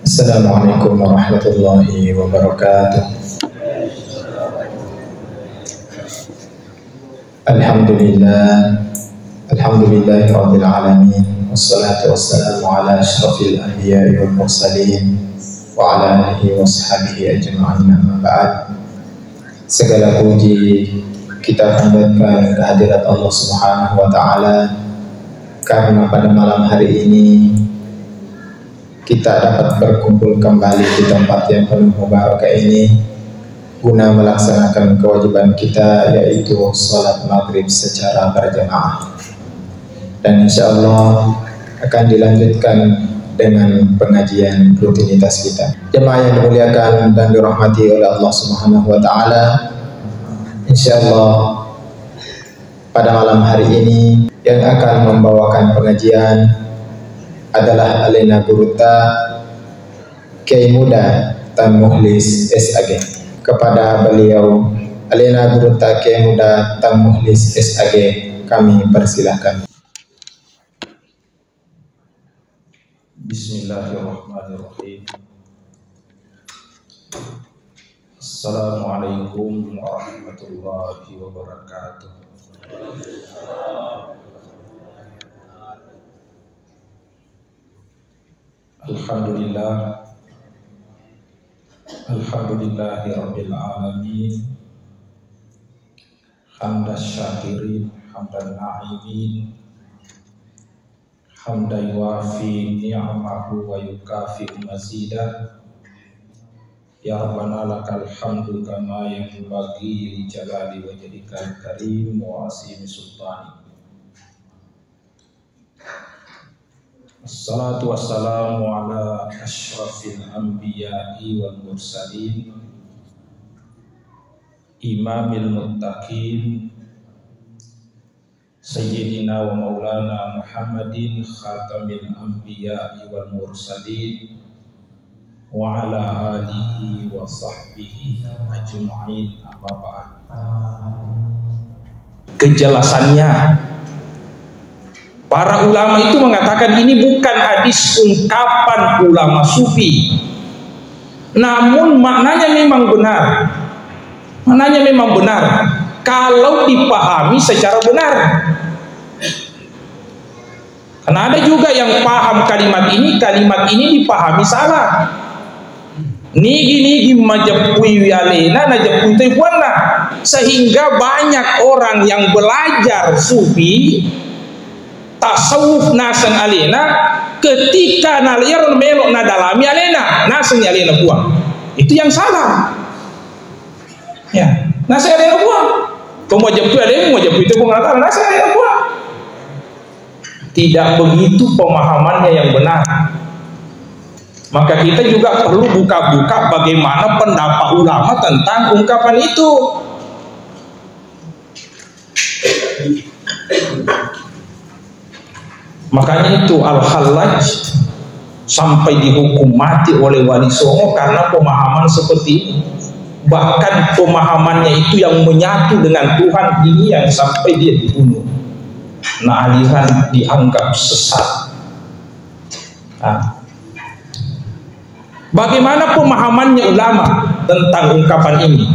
Assalamualaikum warahmatullahi wabarakatuh. Alhamdulillahi rabbil alamin. Wassalatu wassalamu ala asyrafil anbiya'i wal mursalin wa ala alihi wa sahbihi ajma'in, amma ba'd. Segala puji kita panjatkan kehadirat Allah Subhanahu wa ta'ala, karena pada malam hari ini kita dapat berkumpul kembali di tempat yang penuh mubarakah ini guna melaksanakan kewajiban kita, yaitu sholat maghrib secara berjamaah. Dan insya Allah akan dilanjutkan dengan pengajian rutinitas kita. Jemaah yang dimuliakan dan dirahmati oleh Allah Subhanahu wa ta'ala, insya Allah pada malam hari ini yang akan membawakan pengajian adalah Alena Guruta Kiai Muda Tan Mukhlis SAG. Kepada beliau Alena Guruta Kiai Muda Tan Mukhlis SAG kami persilahkan. Bismillahirrahmanirrahim. Assalamualaikum warahmatullahi wabarakatuh. Alhamdulillahi rabbil alamin, hamdas syakirin, hamdan na'imin, hamdan yuafi ni'amahu wa yukafi mazidah. Ya Rabbana lakal hamdu kama yanbaghi li jalali wajhikal karim wa asimi sultani. Assalatu wassalamu ala asyrafil anbiya'i wal mursalin, imamil muttaqin, sayyidina wa maulana Muhammadin khatamil anbiya'i wal mursalin, wa ala alihi wa sahbihi ajma'in, amma ba'd. Kejelasannya, para ulama itu mengatakan ini bukan hadis ungkapan ulama sufi, namun maknanya memang benar. Maknanya memang benar kalau dipahami secara benar. Karena ada juga yang paham kalimat ini dipahami salah. Nigi majapui alena najapui tepuana, sehingga banyak orang yang belajar sufi tasawuf nasan alena, ketika naliar melok na dalami alena nasan alena buang, itu yang salah ya. Nasan alena buang, kau majapui alena majapui itu pengatakan nasan alena buang. Tidak begitu pemahamannya yang benar. Maka kita juga perlu buka-buka bagaimana pendapat ulama tentang ungkapan itu. Makanya itu Al-Hallaj sampai dihukum mati oleh Wali Songo karena pemahaman seperti ini. Bahkan pemahamannya itu yang menyatu dengan Tuhan ini yang sampai dia dibunuh. Nah, aliran dianggap sesat. Nah, bagaimana pemahamannya ulama tentang ungkapan ini?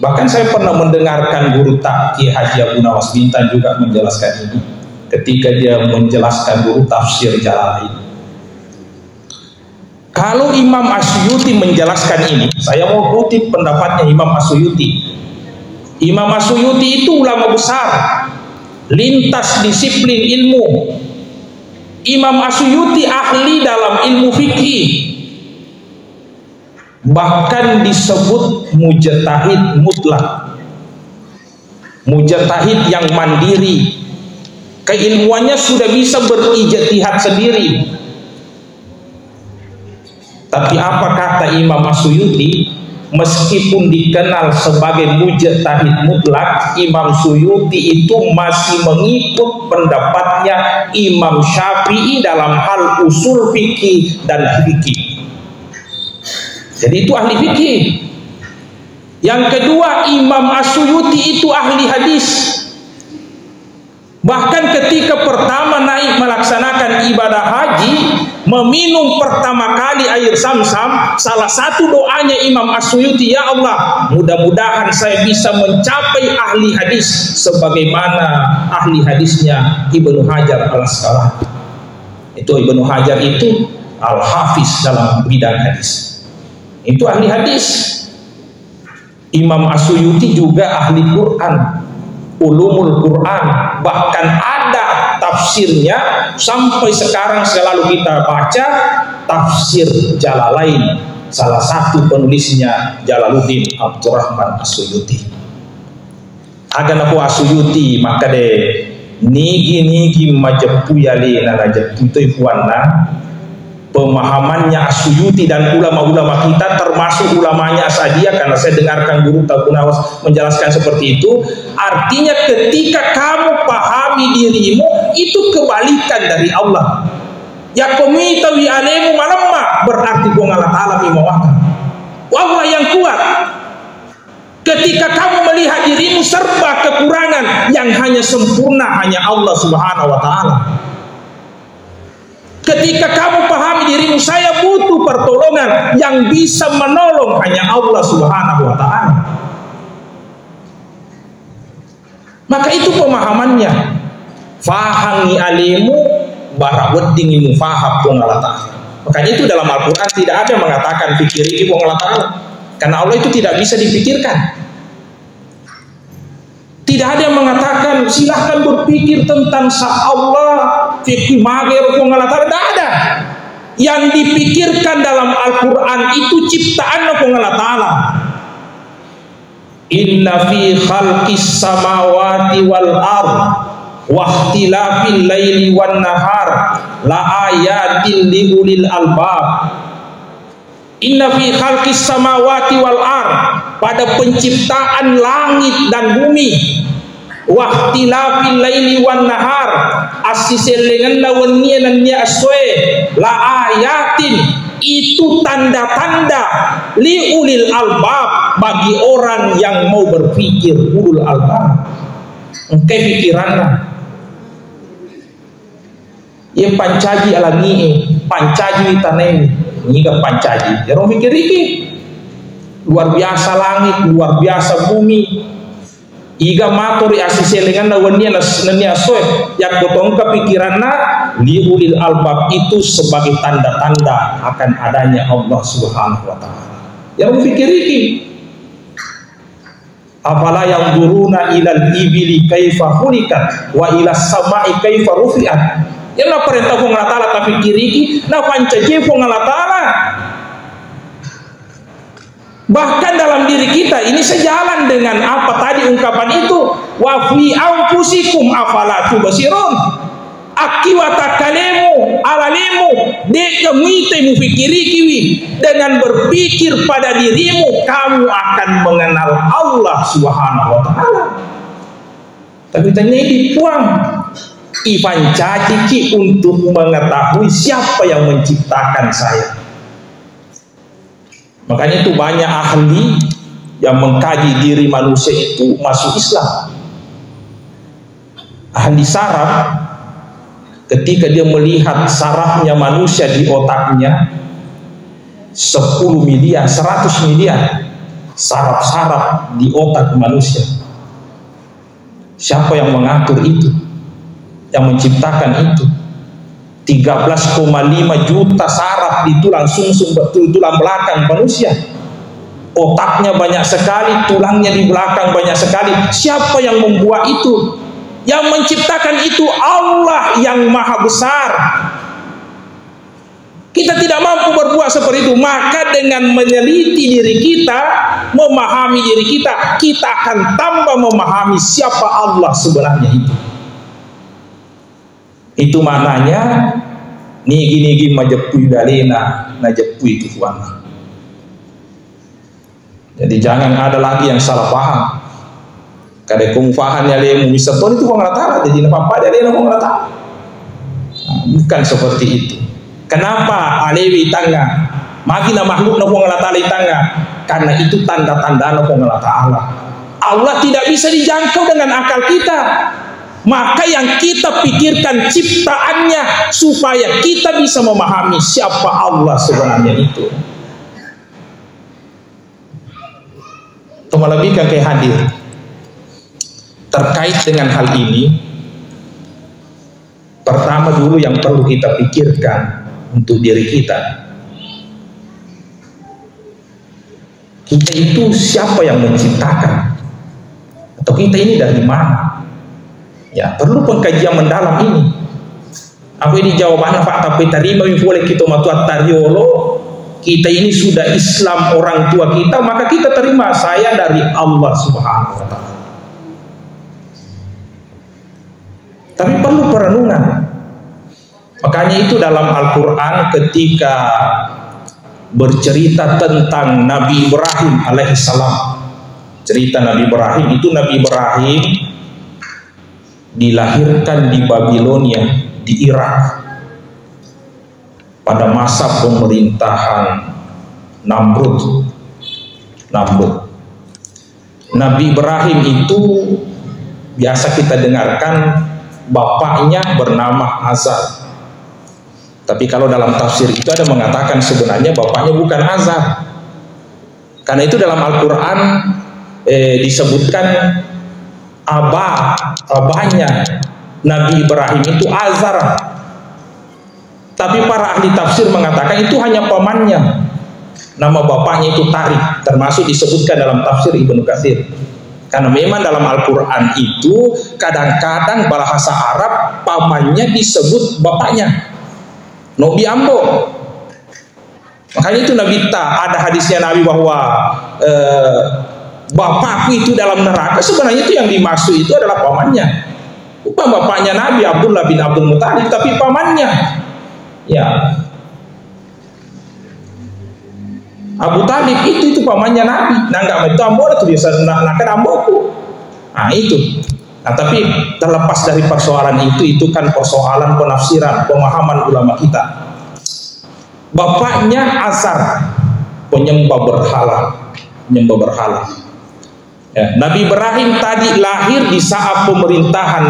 Bahkan saya pernah mendengarkan Guru Taki Haji Abu Nawas Bintan juga menjelaskan ini ketika dia menjelaskan guru tafsir Jalalain. Kalau Imam Asyuyuti menjelaskan ini, saya mau kutip pendapatnya Imam Asyuyuti. Imam Asyuyuti itu ulama besar, lintas disiplin ilmu. Imam Asyuyuti ahli dalam ilmu fikih, bahkan disebut mujtahid mutlak, mujtahid yang mandiri. Keilmuannya sudah bisa berijtihad sendiri. Tapi apa kata Imam Asyuyuti? Meskipun dikenal sebagai mujtahid mutlak, Imam Suyuti itu masih mengikut pendapatnya Imam Syafi'i dalam hal usul fikih dan fikih. Jadi itu ahli fikih. Yang kedua, Imam Asyuyuti itu ahli hadis. Bahkan ketika pertama naik melaksanakan ibadah haji, meminum pertama kali air Zam-Zam, salah satu doanya Imam As-Suyuti, ya Allah, mudah-mudahan saya bisa mencapai ahli hadis sebagaimana ahli hadisnya Ibnu Hajar al-Asqalani. Itu Ibnu Hajar itu al-Hafiz dalam bidang hadis. Itu ahli hadis. Imam As-Suyuti juga ahli Quran, ulumul Quran, bahkan ada tafsirnya sampai sekarang selalu kita baca, tafsir Jalalain, salah satu penulisnya Jalaluddin Abdurrahman As-Suyuti. Ada naku As-Suyuti maka de nigi majepu yali na rajepu ifuana. Pemahamannya As-Suyuti dan ulama-ulama kita, termasuk ulamanya Asadia, karena saya dengarkan guru Tabunawas menjelaskan seperti itu. Artinya ketika kamu pahami dirimu, itu kebalikan dari Allah. Ya komitawi alemu malamma, berarti gua ngalah alami mawaka. Allah yang kuat. Ketika kamu melihat dirimu serba kekurangan, yang hanya sempurna hanya Allah Subhanahu wa Ta'ala. Ketika kamu pahami dirimu, saya butuh pertolongan, yang bisa menolong hanya Allah Subhanahu wa Ta'ala. Maka itu pemahamannya. Fahangi alimu bara wedding mufahab Allah Ta'ala. Makanya itu dalam Al-Quran tidak ada mengatakan pikiri Allah Ta'ala, karena Allah itu tidak bisa dipikirkan. Tidak ada yang mengatakan silahkan berpikir tentang Allah, fikih magir Allah Ta'ala. Tidak ada. Yang dipikirkan dalam Al-Quran itu ciptaan Allah Ta'ala. Inna fi khalqis samawati wal ard wa ikhtilafil laili wan nahar la ayatin li ulil albab. Inna fi khalqis samawati wal ard, pada penciptaan langit dan bumi, wa ikhtilafil laili wan nahar, asiselengan lawannya dan nya aswe, la ayatin, itu tanda-tanda li ulil albab, bagi orang yang mau berpikir, ulul albab. Engke pikiranna ye pancaji alami, pancaji tanemi, nyiga pancaji. Ya orang pikir iki luar biasa langit, luar biasa bumi. Iga matur asiselengan lawannya nanya soe, yang potong kepikiranna li ulil albab, itu sebagai tanda-tanda akan adanya Allah Subhanahu wa Ta'ala. Ya orang pikir iki afala yang duruna ilal ibili kaifa khuliqat wa ilas samai kaifa rufi'at. Ya na perintah ko Allah Ta'ala tapi kiriki na pancaje ko Allah Ta'ala. Bahkan dalam diri kita ini sejalan dengan apa tadi ungkapan itu, wa fi anfusikum afala tubsirun. Akiwata kalemu alalimu de kemite mufikiri kiwi, dengan berpikir pada dirimu kamu akan mengenal Allah Subhanahu wa Ta'ala. Tapi tanya ini puang Ivan caci untuk mengetahui siapa yang menciptakan saya. Makanya itu banyak ahli yang mengkaji diri manusia itu masuk Islam. Ahli saraf, ketika dia melihat sarafnya manusia di otaknya 10 miliar, 100 miliar saraf-saraf di otak manusia. Siapa yang mengatur itu? Yang menciptakan itu? 13,5 juta saraf di tulang sumsum, tulang belakang manusia. Otaknya banyak sekali, tulangnya di belakang banyak sekali. Siapa yang membuat itu? Yang menciptakan itu Allah yang maha besar. Kita tidak mampu berbuat seperti itu, maka dengan meneliti diri kita, memahami diri kita, kita akan tambah memahami siapa Allah sebenarnya itu. Itu maknanya nigi majepui dalena najepui tujuan. Jadi jangan ada lagi yang salah paham. Kada kumfahan ya lemu misapon itu Allah Ta'ala, jadi apa dari Allah Ta'ala. Bukan seperti itu. Kenapa alewi tangga? Magina makhluk na Allah Ta'ala tangga? Karena itu tanda-tanda na Allah Ta'ala. Allah tidak bisa dijangkau dengan akal kita. Maka yang kita pikirkan ciptaannya supaya kita bisa memahami siapa Allah sebenarnya itu. Lebihkan ke hadir terkait dengan hal ini. Pertama dulu yang perlu kita pikirkan untuk diri kita, kita itu siapa yang menciptakan, atau kita ini dari mana? Ya, perlu pengkajian mendalam ini. Apa ini jawabannya Pak? Tapi terima boleh kita matuat tariolo. Kita ini sudah Islam orang tua kita, maka kita terima saya dari Allah Subhanahu wa Ta'ala. Tapi perlu perenungan. Makanya itu dalam Al-Quran ketika bercerita tentang Nabi Ibrahim alaihissalam, cerita Nabi Ibrahim itu, Nabi Ibrahim dilahirkan di Babilonia, di Irak, pada masa pemerintahan Namrud. Nabi Ibrahim itu biasa kita dengarkan bapaknya bernama Azar. Tapi kalau dalam tafsir itu ada mengatakan sebenarnya bapaknya bukan Azar. Karena itu dalam Al-Quran disebutkan abahnya Nabi Ibrahim itu Azar. Tapi para ahli tafsir mengatakan itu hanya pamannya. Nama bapaknya itu Tarik, termasuk disebutkan dalam tafsir Ibnu Katsir. Karena memang dalam Al-Quran itu kadang-kadang bahasa Arab pamannya disebut bapaknya. Nabi Ambo. Makanya itu Nabi ada hadisnya Nabi bahwa bapakku itu dalam neraka, sebenarnya itu yang dimaksud itu adalah pamannya. Bukan bapaknya Nabi Abdullah bin Abdul Muthalib, tapi pamannya. Ya, Abu Talib itu pamannya Nabi. Nah, enggak itu ambo itu biasa nak amboku. Nah, itu. Nah, tapi terlepas dari persoalan itu kan persoalan penafsiran, pemahaman ulama kita. Bapaknya Azar, penyembah berhala. Ya, Nabi Ibrahim tadi lahir di saat pemerintahan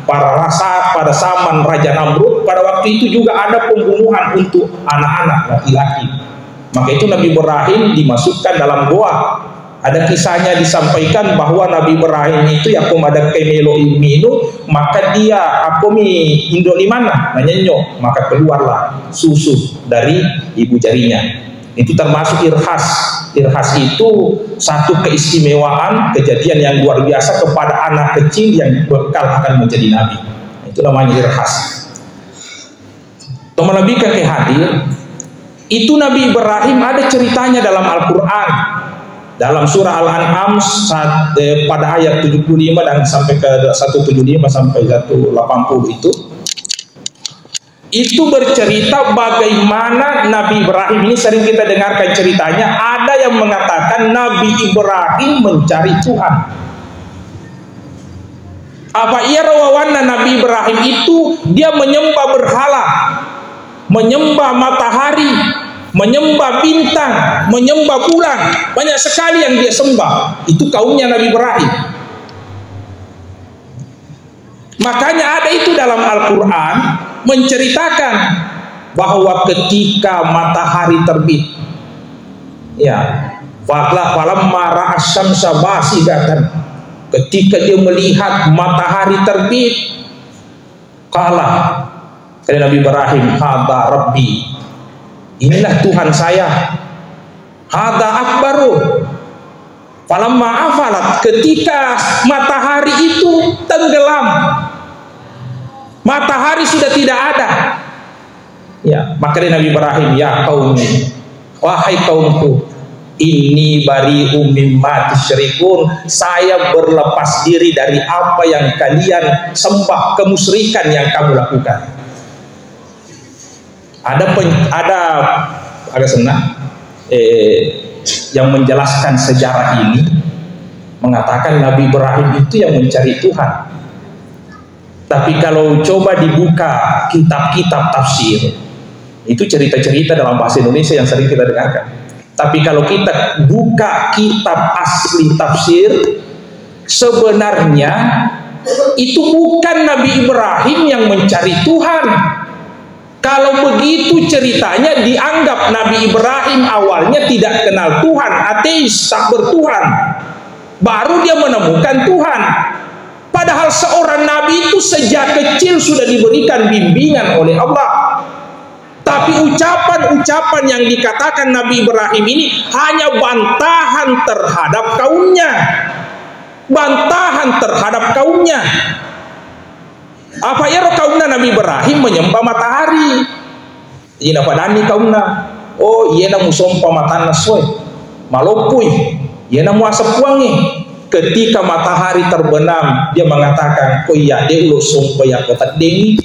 pada zaman Raja Namrud. Pada waktu itu juga ada pembunuhan untuk anak-anak laki-laki. Maka itu Nabi Ibrahim dimasukkan dalam goa. Ada kisahnya disampaikan bahwa Nabi Ibrahim itu yakum ada kemelo minu, maka dia akomi indo di mana nanyenyo, maka keluarlah susu dari ibu jarinya. Itu termasuk irhas. Irhas itu satu keistimewaan, kejadian yang luar biasa kepada anak kecil yang bakal akan menjadi nabi. Itu namanya irhas. Teman Nabi ke hadir, itu Nabi Ibrahim ada ceritanya dalam Al-Quran. Dalam surah Al-An'am pada ayat 75 dan sampai ke 175 sampai 180 itu bercerita bagaimana Nabi Ibrahim ini, sering kita dengarkan ceritanya. Ada yang mengatakan Nabi Ibrahim mencari Tuhan. Apa ia rawawana Nabi Ibrahim itu dia menyembah berhala, menyembah matahari, menyembah bintang, menyembah bulan, banyak sekali yang dia sembah. Itu kaumnya Nabi Ibrahim. Makanya ada itu dalam Al-Quran menceritakan bahwa ketika matahari terbit, ya, falamma ra'a syamsa basidatan, ketika dia melihat matahari terbit, qala, kata Nabi Ibrahim, hadza rabbi, inilah Tuhan saya, hadza akbaru. Falamma afalat, ketika matahari itu tenggelam, matahari sudah tidak ada, ya, maka Nabi Ibrahim, ya qaumi, wahai kaumku, inni bari'um mimma tusyrikun, saya berlepas diri dari apa yang kalian sembah, kemusyrikan yang kamu lakukan. Ada agak senang yang menjelaskan sejarah ini, mengatakan Nabi Ibrahim itu yang mencari Tuhan. Tapi kalau coba dibuka kitab-kitab tafsir, itu cerita-cerita dalam bahasa Indonesia yang sering kita dengarkan. Tapi kalau kita buka kitab asli tafsir, sebenarnya itu bukan Nabi Ibrahim yang mencari Tuhan. Kalau begitu ceritanya dianggap Nabi Ibrahim awalnya tidak kenal Tuhan, ateis, tak bertuhan. Baru dia menemukan Tuhan. Padahal seorang nabi itu sejak kecil sudah diberikan bimbingan oleh Allah. Tapi ucapan-ucapan yang dikatakan Nabi Ibrahim ini hanya bantahan terhadap kaumnya. Bantahan terhadap kaumnya. Apa ya kaumna Nabi Ibrahim menyembah matahari. Ina padani kaumna. Oh, iya na musompa matana soy. Malopui. Iya na muasap wangi. Ketika matahari terbenam, dia mengatakan, "Ko iya de ulo sompa ya kota dengi.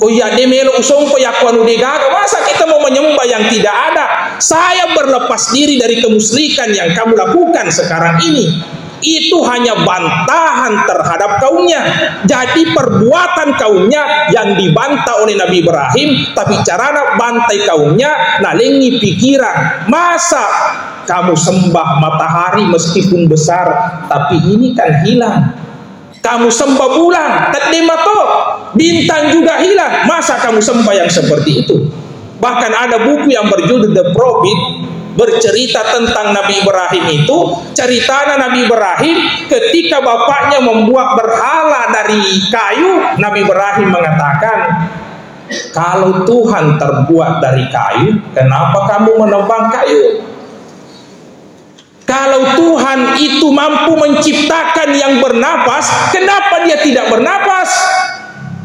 Ko iya de melo sompa ya ko anu degaga." Masa kita mau menyembah yang tidak ada? Saya berlepas diri dari kemusyrikan yang kamu lakukan sekarang ini. Itu hanya bantahan terhadap kaumnya. Jadi perbuatan kaumnya yang dibantah oleh Nabi Ibrahim, tapi cara bantai kaumnya nalengi pikiran. Masa kamu sembah matahari meskipun besar, tapi ini kan hilang. Kamu sembah bulan, tademato, bintang juga hilang. Masa kamu sembah yang seperti itu? Bahkan ada buku yang berjudul The Prophet, bercerita tentang Nabi Ibrahim itu. Ceritanya Nabi Ibrahim ketika bapaknya membuat berhala dari kayu, Nabi Ibrahim mengatakan, "Kalau Tuhan terbuat dari kayu, kenapa kamu menebang kayu? Kalau Tuhan itu mampu menciptakan yang bernapas, kenapa dia tidak bernapas?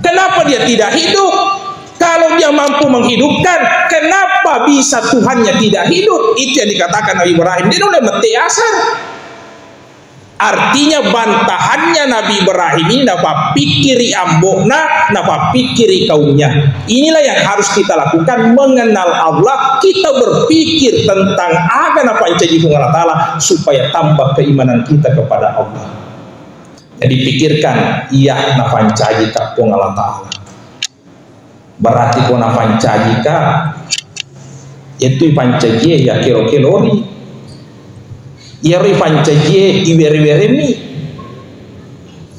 Kenapa dia tidak hidup? Kalau dia mampu menghidupkan, kenapa bisa Tuhannya tidak hidup?" Itu yang dikatakan Nabi Ibrahim. Dia oleh mati asar. Artinya bantahannya Nabi Ibrahim ini napa pikiri ambokna, napa pikiri kaumnya. Inilah yang harus kita lakukan, mengenal Allah. Kita berpikir tentang aga napa jadi Allah Ta'ala supaya tambah keimanan kita kepada Allah. Jadi pikirkan, iya napa jadi kapung Allah Ta'ala. Berarti kona pancajika itu pancaji ya kilo-kilori ya ri pancaji iweri-weremi.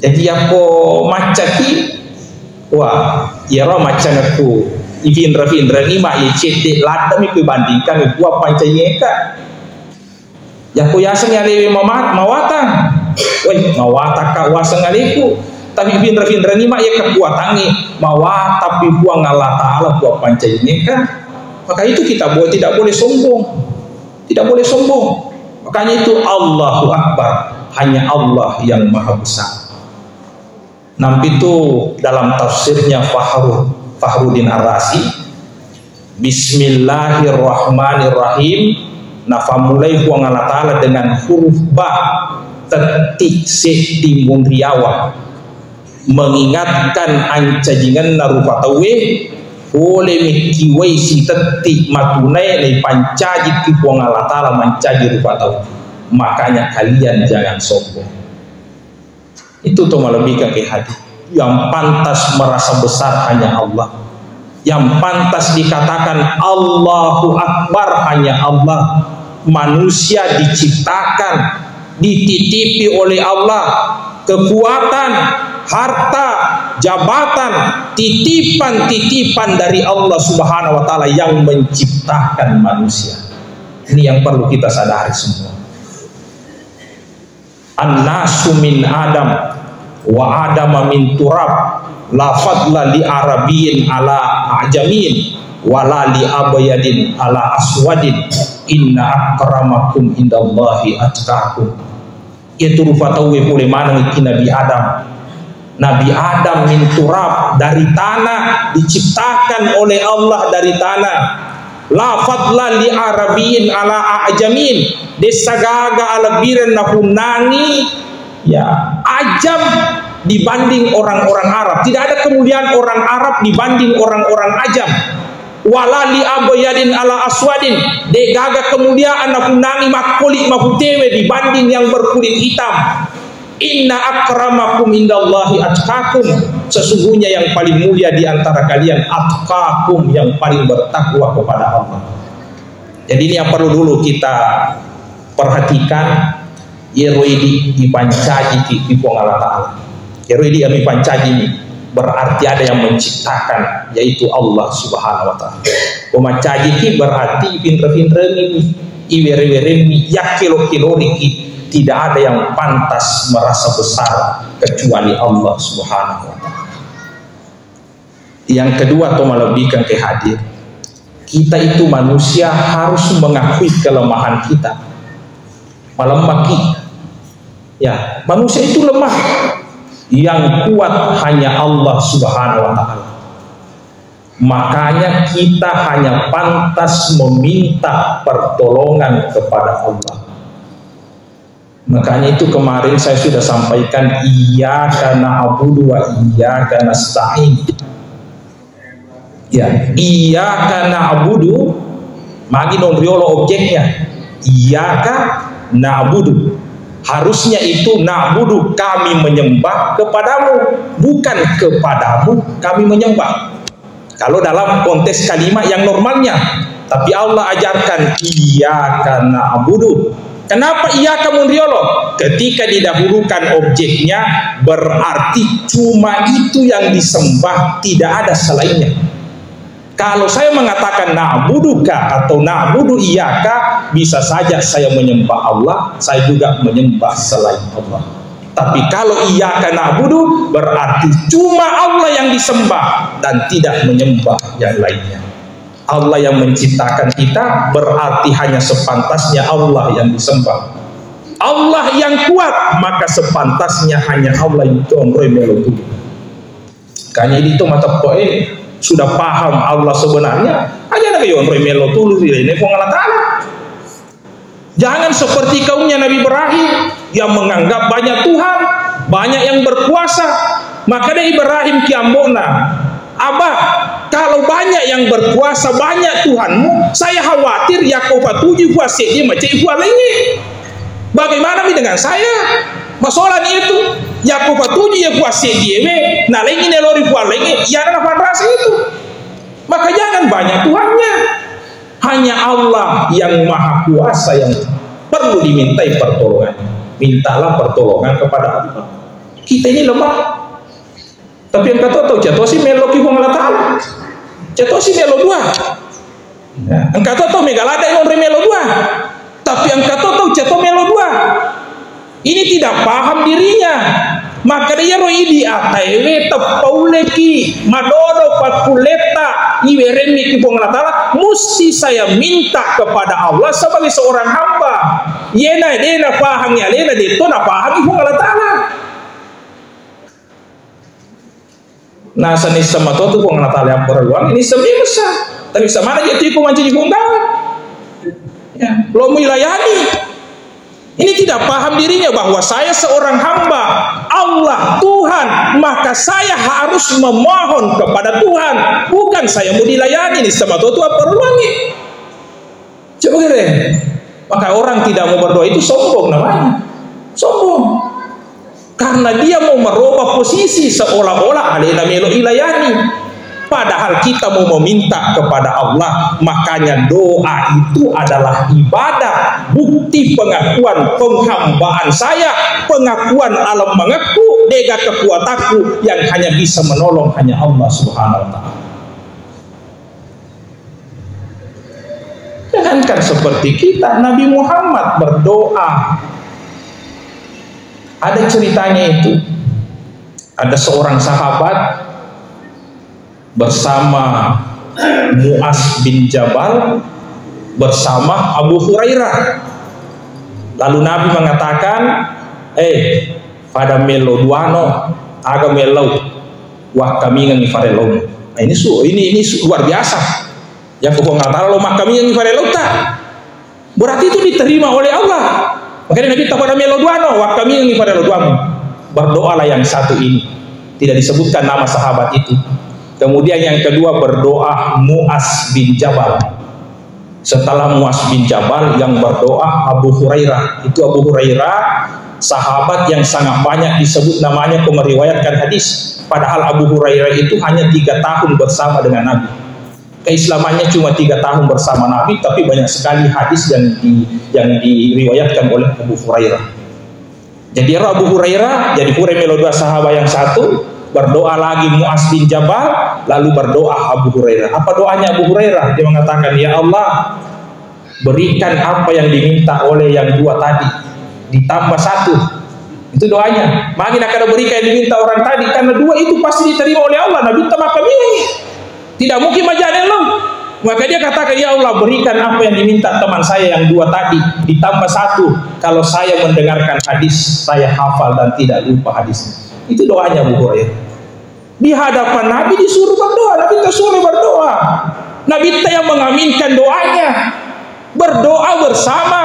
Jadi ako macaki wah ya ro macanaku ifindra ni ma ye cete lada mi bandingkan mi buat pancajika ya ko yasang ya lewe mawatan woi mawata ka wasang aleku. Tapi Findra ni mak ya kekuatannya mawa tapi buang Allah Ta'ala buat pancainya kan. Maka itu kita tidak boleh sombong. Tidak boleh sombong. Makanya itu Allahu Akbar, hanya Allah yang maha besar. Nampi itu dalam tafsirnya Fakhruddin Ar-Razi, Bismillahirrahmanirrahim. Nafa mulai buang Allah Ta'ala dengan huruf ba tetik se timbung riawan, mengingatkan ancajingan narupatawe boleh mikiwai si tetik matunai ni pancaji kipuang Allah Ta'ala mancaji rupatawe. Makanya kalian jangan sombong. Itu tuh melebihkan ke hati. Yang pantas merasa besar hanya Allah. Yang pantas dikatakan Allahu Akbar hanya Allah. Manusia diciptakan, dititipi oleh Allah kekuatan, harta, jabatan, titipan-titipan dari Allah Subhanahu wa Ta'ala yang menciptakan manusia. Ini yang perlu kita sadari semua. An-nasu min Adam wa Adama min turab, la fadla li arabiyyin ala ajamin wala li abayadin ala aswadin, inna akramakum indallahi atqakum. Itu rupatawe boleh mana Nabi Adam. Nabi Adam min turab, dari tanah, diciptakan oleh Allah dari tanah. La fadla li arabiyyin ala ajamin, desagaga alabiran nahunangi ya ajam dibanding orang-orang Arab. Tidak ada kemuliaan orang Arab dibanding orang-orang ajam. Wala li abayadin ala aswadin, degaga kemuliaan nahunangi makulit mahutewe dibanding yang berkulit hitam. Inna akramakum indallahi atqakum, sesungguhnya yang paling mulia di antara kalian atqakum, yang paling bertakwa kepada Allah. Jadi ini yang perlu dulu kita perhatikan. Yeroi di pancaji di Allah Ta'ala. Kero di ami pancaji ini berarti ada yang menciptakan, yaitu Allah Subhanahu wa taala. Pemacaji ki berarti pinter-pinter ini, iwere-were ini, ya kilo-kilo ini, tidak ada yang pantas merasa besar kecuali Allah Subhanahu wa taala. Yang kedua, atau melebihkan ke hadir, kita itu manusia harus mengakui kelemahan kita, melemah kita. Ya, manusia itu lemah. Yang kuat hanya Allah Subhanahu wa taala. Makanya kita hanya pantas meminta pertolongan kepada Allah. Makanya itu kemarin saya sudah sampaikan, iyyaka na'budu wa iyyaka nasta'in. Ya, iyyaka na'budu, magi nombriolo objeknya. Iyyaka na'budu. Harusnya itu na'budu, kami menyembah kepadamu, bukan kepadamu kami menyembah. Kalau dalam konteks kalimat yang normalnya, tapi Allah ajarkan iyyaka na'budu. Kenapa iyyaka mundriolo? Ketika didahulukan objeknya, berarti cuma itu yang disembah, tidak ada selainnya. Kalau saya mengatakan na'buduka atau na'budu iyyaka, bisa saja saya menyembah Allah, saya juga menyembah selain Allah. Tapi kalau iyyaka na'budu, berarti cuma Allah yang disembah dan tidak menyembah yang lainnya. Allah yang menciptakan kita, berarti hanya sepantasnya Allah yang disembah. Allah yang kuat, maka sepantasnya hanya Allah yang conroy melotu. Karena itu mata poin sudah paham Allah sebenarnya, aja nak yon remelo tulus ini Allah Taala. Jangan seperti kaumnya Nabi Ibrahim yang menganggap banyak Tuhan, banyak yang berkuasa. Maka dari Ibrahim kiambona, Abah, kalau banyak yang berkuasa, banyak Tuhanmu, saya khawatir Yakub tujuh kuasa dia macam ibu lagi. Bagaimana dengan saya? Masalah itu Yakub tujuh ya kuasa dia, nah lagi nelori kuat lagi, ya ada rasa itu. Maka jangan banyak Tuhannya, hanya Allah yang maha kuasa yang perlu dimintai pertolongan. Mintalah pertolongan kepada Allah. Kita ini lemah, tapi yang kata tahu jatuh si melo ki Allah Taala, jatuh si melo dua. Engkau tahu megalada yang melo dua, tapi engkau tahu jatuh melo dua. Ini tidak paham dirinya, maka dia roi di ataiwe tepauleki madodo patkuleta iweremi ki Allah Taala, mesti saya minta kepada Allah sebagai seorang hamba. Yena dena pahamnya lena itu na paham ki Allah Taala. Nah seni sama tu Allah Taala yang beruang ini sebenarnya besar, tapi sama aja tipu mancing gunggawan. Ya, lo melayani. Ini tidak paham dirinya bahwa saya seorang hamba Allah Tuhan, maka saya harus memohon kepada Tuhan, bukan saya mau dilayani ini sama Tuhan perluangi. Coba kira, maka orang tidak mau berdoa itu sombong namanya, sombong, karena dia mau merubah posisi seolah-olah alena melo ilayani. Padahal kita mau meminta kepada Allah, makanya doa itu adalah ibadah, bukti pengakuan penghambaan saya, pengakuan alam mengaku dega kekuatanku yang hanya bisa menolong hanya Allah Subhanahu wa taala. Jangankan seperti kita, Nabi Muhammad berdoa. Ada ceritanya itu. Ada seorang sahabat bersama Mu'az bin Jabal bersama Abu Hurairah. Lalu Nabi mengatakan, pada melo duano aga melo wah kami ngangi farelo. Nah, ini luar biasa. Yang kau ngatakan lo mak kami ngangi farelo tak. Berarti itu diterima oleh Allah. Makanya Nabi tak pada melo duano wah kami ngangi farelo duamu. Berdoalah yang satu ini. Tidak disebutkan nama sahabat itu. Kemudian yang kedua berdoa Mu'az bin Jabal. Setelah Mu'az bin Jabal yang berdoa Abu Hurairah. Itu Abu Hurairah sahabat yang sangat banyak disebut namanya meriwayatkan hadis. Padahal Abu Hurairah itu hanya 3 tahun bersama dengan Nabi. Keislamannya cuma 3 tahun bersama Nabi, tapi banyak sekali hadis yang diriwayatkan oleh Abu Hurairah. Jadi Abu Hurairah, jadi Hurairah dua sahabat yang satu, berdoa lagi Mu'az bin Jabal, lalu berdoa Abu Hurairah. Apa doanya Abu Hurairah? Dia mengatakan, ya Allah, berikan apa yang diminta oleh yang dua tadi, ditambah satu. Itu doanya. Makin akan berikan yang diminta orang tadi, karena dua itu pasti diterima oleh Allah. Nabi minta maka ini tidak mungkin majalah lo. Maka dia katakan, ya Allah, berikan apa yang diminta teman saya yang dua tadi, ditambah satu. Kalau saya mendengarkan hadis, saya hafal dan tidak lupa hadisnya. Itu doanya Abu Hurairah. Di hadapan Nabi disuruh berdoa, Nabi disuruh berdoa. Nabi yang mengaminkan doanya, berdoa bersama.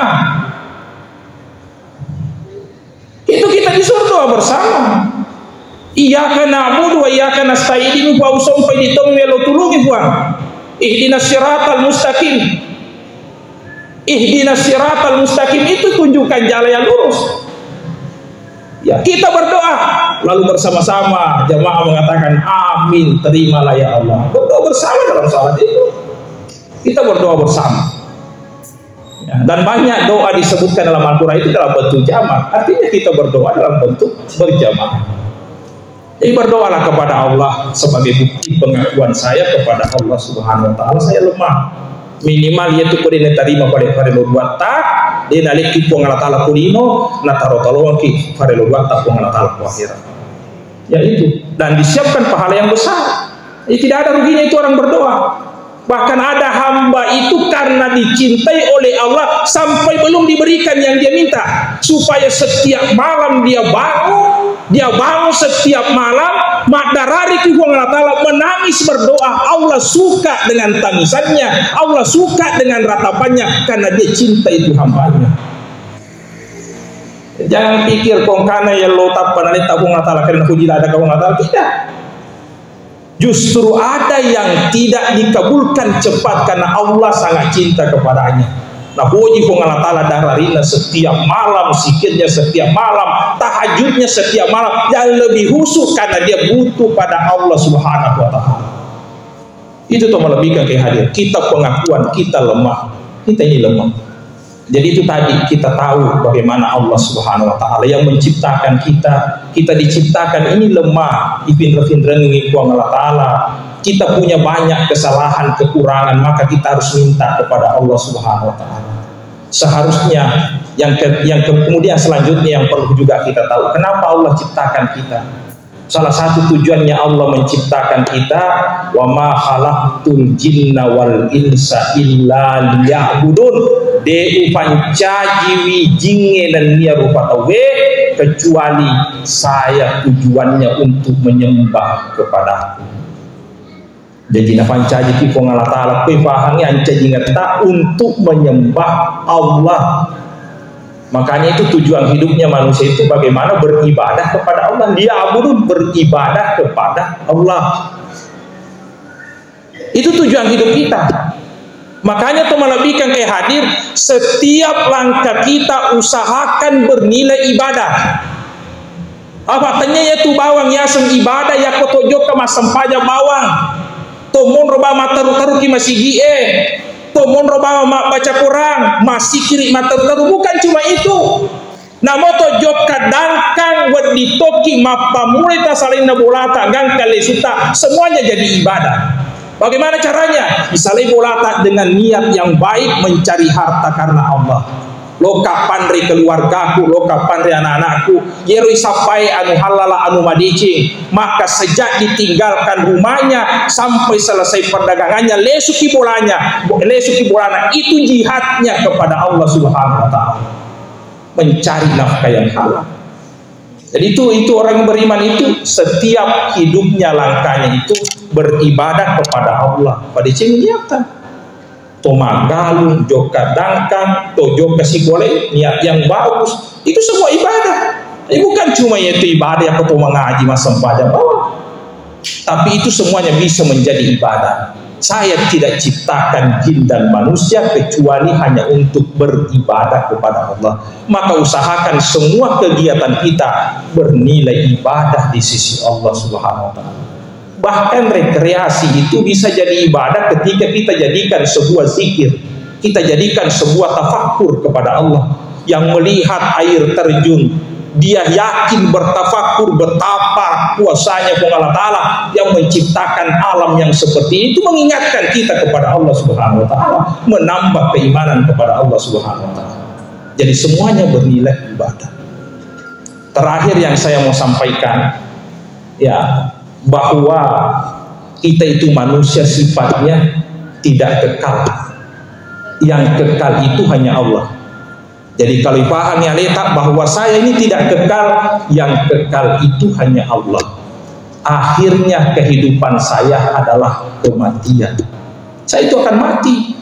Itu kita disuruh doa bersama. Iyyaka na'budu wa iyyaka nasta'in, fa usompai ditombe lo tulungi buang. Ihdinas siratal mustaqim. Ihdinas siratal mustaqim, itu tunjukkan jalan yang lurus. Ya, kita berdoa lalu bersama-sama jamaah mengatakan amin, terimalah ya Allah. Berdoa bersama dalam salat itu. Kita berdoa bersama. Ya, dan banyak doa disebutkan dalam Al-Qur'an itu dalam bentuk jamak. Artinya kita berdoa dalam bentuk berjamaah. Jadi berdoalah kepada Allah sebagai bukti pengakuan saya kepada Allah Subhanahu wa taala, saya lemah. Minimal yaitu kudine terima pada farelo buata, dia naliki pengala taala kulino, na taro talonki farelo buata pengala taala akhirat. Ya itu, dan disiapkan pahala yang besar. Jadi tidak ada ruginya itu orang berdoa. Bahkan ada hamba itu karena dicintai oleh Allah sampai belum diberikan yang dia minta, supaya setiap malam dia bangun setiap malam madarari ki Allah menangis berdoa. Allah suka dengan tangisannya, Allah suka dengan ratapannya, karena dia cinta itu hambanya. Jangan pikir kongkana ya lo tapana ni tabung Allah karena aku tidak ada kau Allah, tidak. Justru ada yang tidak dikabulkan cepat karena Allah sangat cinta kepadanya. Nah, puji Allah Ta'ala dararina setiap malam, zikirnya setiap malam, tahajudnya setiap malam, yang lebih khusus karena dia butuh pada Allah Subhanahu wa Ta'ala. Itu tuh melebihkan kehadiran. Kita pengakuan kita lemah, kita ini lemah. Jadi itu tadi kita tahu bagaimana Allah Subhanahu wa taala yang menciptakan kita. Kita diciptakan ini lemah, ipin-ipin Allah taala. Kita punya banyak kesalahan, kekurangan, maka kita harus minta kepada Allah Subhanahu wa taala. Seharusnya yang kemudian selanjutnya yang perlu juga kita tahu, kenapa Allah ciptakan kita. Salah satu tujuannya Allah menciptakan kita, wa ma khalaqtul jinna wal insa illa liya'budun. De upancaji wijinge dan nia rupa tawe, kecuali saya tujuannya untuk menyembah kepadaku. Jadi na pancaji ki Allah taala pe pahangi ancaji ngata untuk menyembah Allah. Makanya itu tujuan hidupnya manusia itu bagaimana beribadah kepada Allah. Dia abudun, beribadah kepada Allah. Itu tujuan hidup kita. Makanya itu melebihkan ke hadir, setiap langkah kita usahakan bernilai ibadah. Apa tanya yaitu bawang yasem ibadah ya kotojo ke masempaja bawang. Tomon roba mataru-taru ki masih gie. Tomon roba baca Quran masih kiri mataru-taru, bukan cuma itu. Namo tojo kadangkang wedi toki mapamule ta salina bolata gang kali suta, semuanya jadi ibadah. Bagaimana caranya? Misalnya bolata dengan niat yang baik mencari harta karena Allah. Loka pandri keluargaku, loka pandri anak-anakku, yerui sampai anu halala anu madicing. Maka sejak ditinggalkan rumahnya sampai selesai perdagangannya, lesuki bolanya, itu jihadnya kepada Allah Subhanahu wa taala. Mencari nafkah yang halal. Jadi itu orang yang beriman itu setiap hidupnya langkahnya itu beribadah kepada Allah. Pada cinggiatan, tomagalung, joka dangkang, tojo kasih boleh niat yang bagus, itu semua ibadah. Ini bukan cuma yaitu ibadah yang ketemu ngaji masam pada bawah, tapi itu semuanya bisa menjadi ibadah. Saya tidak ciptakan jin dan manusia kecuali hanya untuk beribadah kepada Allah. Maka usahakan semua kegiatan kita bernilai ibadah di sisi Allah Subhanahu wa taala. Bahkan rekreasi itu bisa jadi ibadah ketika kita jadikan sebuah zikir, kita jadikan sebuah tafakkur kepada Allah. Yang melihat air terjun dia yakin bertafakur betapa kuasanya Allah Ta'ala yang menciptakan alam yang seperti itu, mengingatkan kita kepada Allah Subhanahu Wa Ta'ala, menambah keimanan kepada Allah Subhanahu Wa Ta'ala. Jadi semuanya bernilai ibadah. Terakhir yang saya mau sampaikan, ya, bahwa kita itu manusia sifatnya tidak kekal. Yang kekal itu hanya Allah. Jadi kalau paham ya letak bahwa saya ini tidak kekal, yang kekal itu hanya Allah. Akhirnya kehidupan saya adalah kematian. Saya itu akan mati.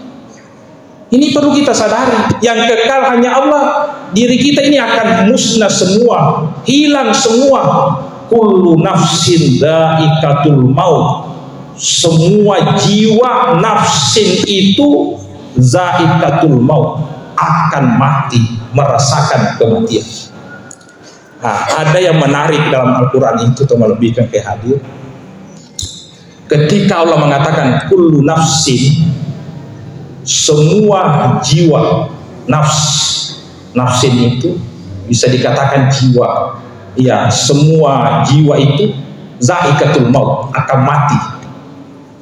Ini perlu kita sadari. Yang kekal hanya Allah. Diri kita ini akan musnah semua, hilang semua. Kullu nafsin dha'iqatul maut. Semua jiwa nafsin itu dha'iqatul maut, akan mati, merasakan kematian. Nah, ada yang menarik dalam Al-Quran itu, atau melebihkan ke hadir. Ketika Allah mengatakan kullu nafsin, semua jiwa, nafsin itu bisa dikatakan jiwa. Ya, semua jiwa itu zaikatul maut, akan mati.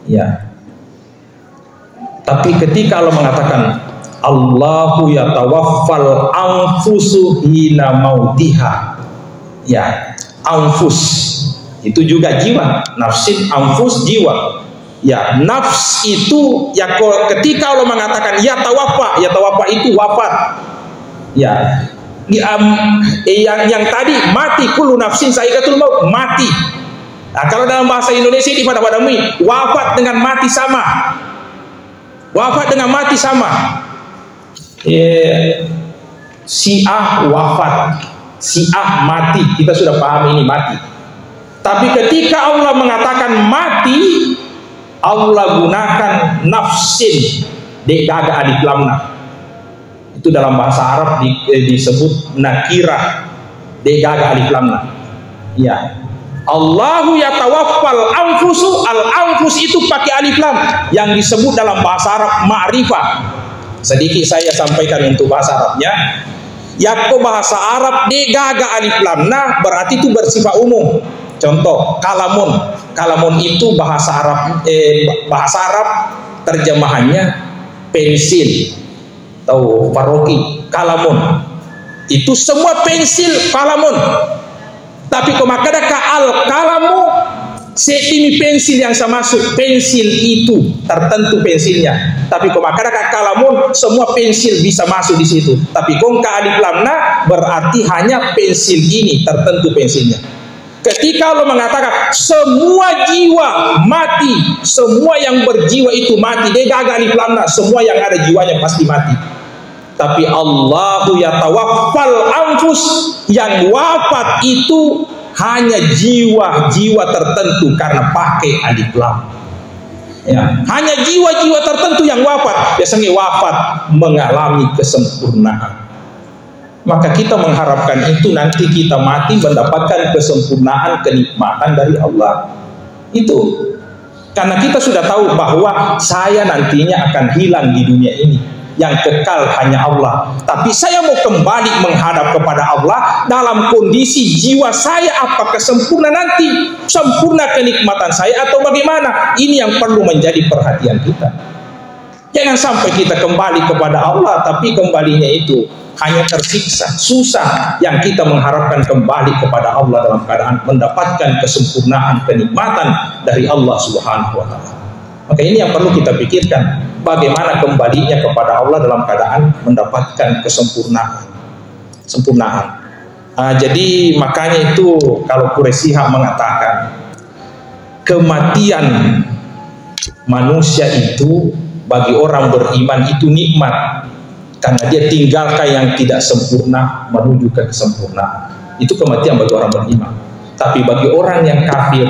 Ya. Tapi ketika Allah mengatakan Allahu yatawaffal anfusu hina mautiha, ya, anfus itu juga jiwa, nafsin, anfus, jiwa. Ya, nafs itu ya, ketika Allah mengatakan yatawaffa itu wafat. Ya, yang tadi mati, kullu nafsin za'iqatul maut, mati. Nah, kalau dalam bahasa Indonesia ini pada wafat dengan mati sama. Wafat dengan mati sama. Syiah wafat, Syiah mati, kita sudah paham ini mati. Tapi ketika Allah mengatakan mati, Allah gunakan nafsin, dekaga alif lamna. Itu dalam bahasa Arab disebut nakirah, dekaga alif lamna. Ya, Allahu yatawaffal anfusu, al anfus itu pakai alif lam, yang disebut dalam bahasa Arab ma'rifah. Sedikit saya sampaikan untuk bahasa Arabnya. Yakko bahasa Arab dekaga alif lamna berarti itu bersifat umum. Contoh kalamun, kalamun itu bahasa Arab terjemahannya pensil atau paroki. Kalamun itu semua pensil, kalamun. Tapi kemakada al kalamu setimi pensil yang saya masuk, pensil itu tertentu pensilnya. Tapi kemakada kalamun semua pensil bisa masuk di situ. Tapi kongka alif lamna berarti hanya pensil ini tertentu pensilnya. Ketika Allah mengatakan semua jiwa mati, semua yang berjiwa itu mati, dia gagal alif lamna, semua yang ada jiwanya pasti mati. Tapi Allahu yatawaffal anfus, yang wafat itu hanya jiwa-jiwa tertentu karena pakai alif lam. Ya, hanya jiwa-jiwa tertentu yang wafat. Biasanya wafat mengalami kesempurnaan. Maka kita mengharapkan itu nanti kita mati mendapatkan kesempurnaan, kenikmatan dari Allah. Itu karena kita sudah tahu bahwa saya nantinya akan hilang di dunia ini. Yang kekal hanya Allah. Tapi saya mau kembali menghadap kepada Allah dalam kondisi jiwa saya apakah sempurna nanti, sempurna kenikmatan saya atau bagaimana? Ini yang perlu menjadi perhatian kita. Jangan sampai kita kembali kepada Allah tapi kembalinya itu hanya tersiksa, susah. Yang kita mengharapkan kembali kepada Allah dalam keadaan mendapatkan kesempurnaan, kenikmatan dari Allah Subhanahu wa Ta'ala. Maka ini yang perlu kita pikirkan, bagaimana kembalinya kepada Allah dalam keadaan mendapatkan kesempurnaan. Jadi makanya itu kalau Quraisy Shihab mengatakan kematian manusia itu bagi orang beriman itu nikmat, karena dia tinggalkan yang tidak sempurna menuju ke kesempurnaan. Itu kematian bagi orang beriman. Tapi bagi orang yang kafir,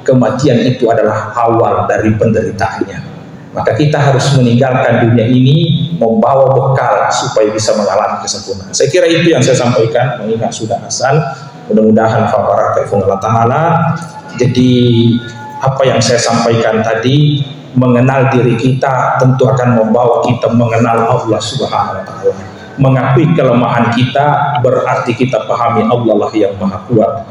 kematian itu adalah awal dari penderitaannya. Maka kita harus meninggalkan dunia ini membawa bekal supaya bisa mengalami kesempurnaan. Saya kira itu yang saya sampaikan, mengingat sudah azan. Mudah-mudahan Allah Ta'ala. Jadi apa yang saya sampaikan tadi mengenal diri kita tentu akan membawa kita mengenal Allah Subhanahu wa taala. Mengakui kelemahan kita berarti kita pahami Allah lah yang maha kuat.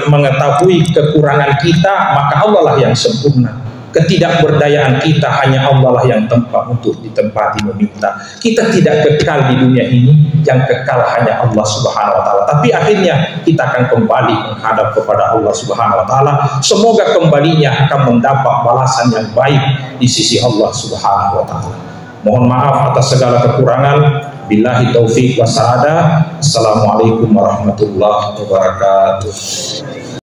Mengetahui kekurangan kita, maka Allah lah yang sempurna. Ketidakberdayaan kita hanya Allah lah yang tempat untuk ditempati meminta. Kita tidak kekal di dunia ini, yang kekal hanya Allah Subhanahu wa taala. Tapi akhirnya kita akan kembali menghadap kepada Allah Subhanahu wa taala. Semoga kembalinya akan mendapat balasan yang baik di sisi Allah Subhanahu wa taala. Mohon maaf atas segala kekurangan. Billahi taufiq wa sa'adah. Assalamualaikum warahmatullahi wabarakatuh.